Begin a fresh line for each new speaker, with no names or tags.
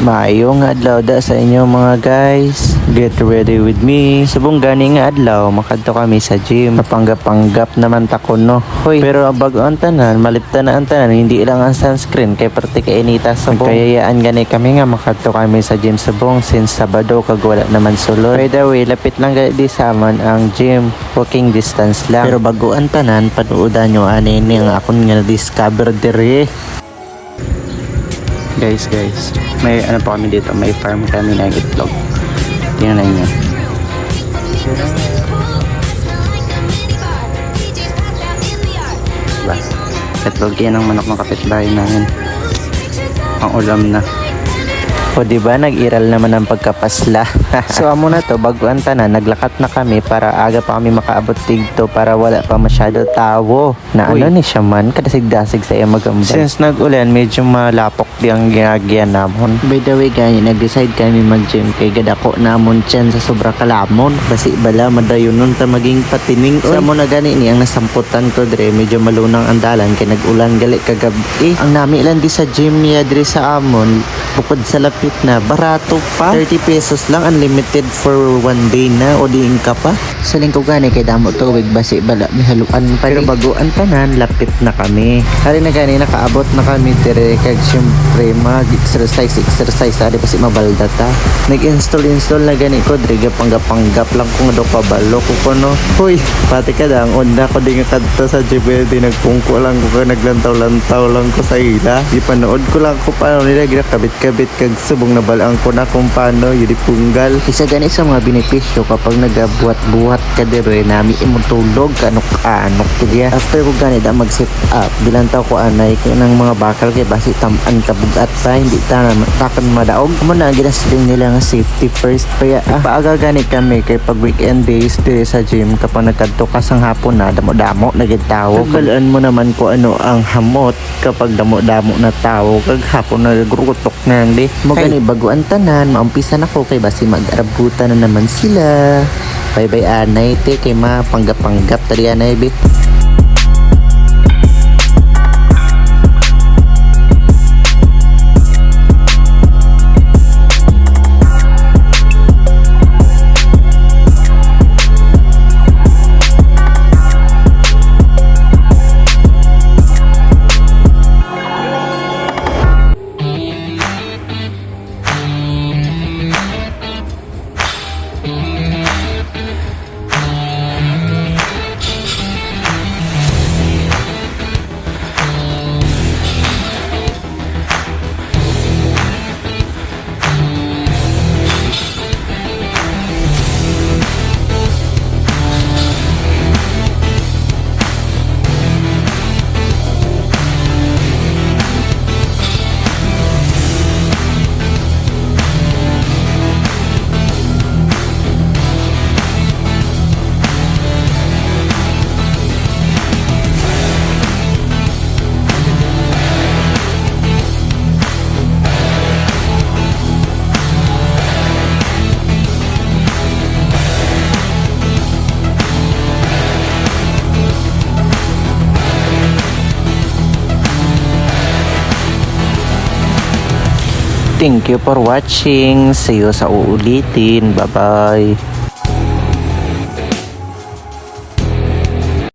Maayong adlaw da sa inyo mga guys. Get ready with me. Subong gani nga adlaw makadto kami sa gym. Mapanggap-panggap naman tako no. Hoy, pero bago ang tanan, maliptan na ang tanan, hindi lang ang sunscreen kay parte kay inita subong. Kayayaan gani kami nga makadto kami sa gym subong since Sabado kag wala naman sulod. By the way, lapit lang di sa amon ang gym. Walking distance lang. Pero bago ang tanan, panuodan nyo ani ni ang akon nga discover diri. Guys, may ano pa kami dito, may farm kami ng itlog. Tingnan niyo. Diba? Itlog yan ang manok ng kapitbahay namin. Ang ulam na. O diba, nag-iral naman ang pagkapasla. So amo na to, bago ang tanan, naglakat na kami para aga pa kami makaabot dito para wala pa masyado tawo. Na ano ni siya man, kadasig-dasig sa iya magambal. Since nag-ulan, medyo malapok di ang ginagyan namon. By the way guys, nag-decide kami mag-gym kay gadako namon tiyan sa sobra kalamon. Basi bala, madayon nun ta maging patining. Sa mo na gani ni ang nasamputan ko dre, medyo malunang ang dalan kay nag-ulan gali kagabi. Ang nami lang di sa gym niya dre sa amon, bukod sa lapit na barato pa, 30 pesos lang, unlimited for 1 day na o diin ka pa. Sa lingkod gani kay damo tuwig basi bala may haluan pa. Pero bago ang tanan, lapit na kami. Hari na gani nakaabot na kami dire kag syempre mag-exercise ari pasi mabalda ta. Nag-install na gani ko dire panggap lang kung do pabalo ko kuno. Hoy, pati ka dang onda ko di nga kadto sa GBD nagpungko lang ko naglantaw-lantaw lang ko sa ila. Ipanood ko lang ko paano nila ginakabit-kabit kag subong nabalaan ko na kung paano yun punggal. Isa gani sa mga benepisyo kapag nagabuhat-buhat ka dire nami imong tulog anok kaya. After ko gani da mag-set up, bilantaw ko anay kay nang mga bakal kay basi taman kabugat pa hindi takan madaog. Amo na ginasiling nila nga safety first. Kaya paaga gani kami kay pag weekend days dire sa gym kapag nagkadto ka sang hapon na damo-damo na gid tawo. Kabalaan mo naman ko ano ang hamot kapag damo-damo na tawo kag hapon na nagrutok na di. Mo gani bago ang tanan, maumpisa na ko kay basi mag-arabutan na naman sila. Bye-bye anay te kay mapanggap-panggap tadi anay be. Thank you for watching. See you sa uulitin. Bye-bye.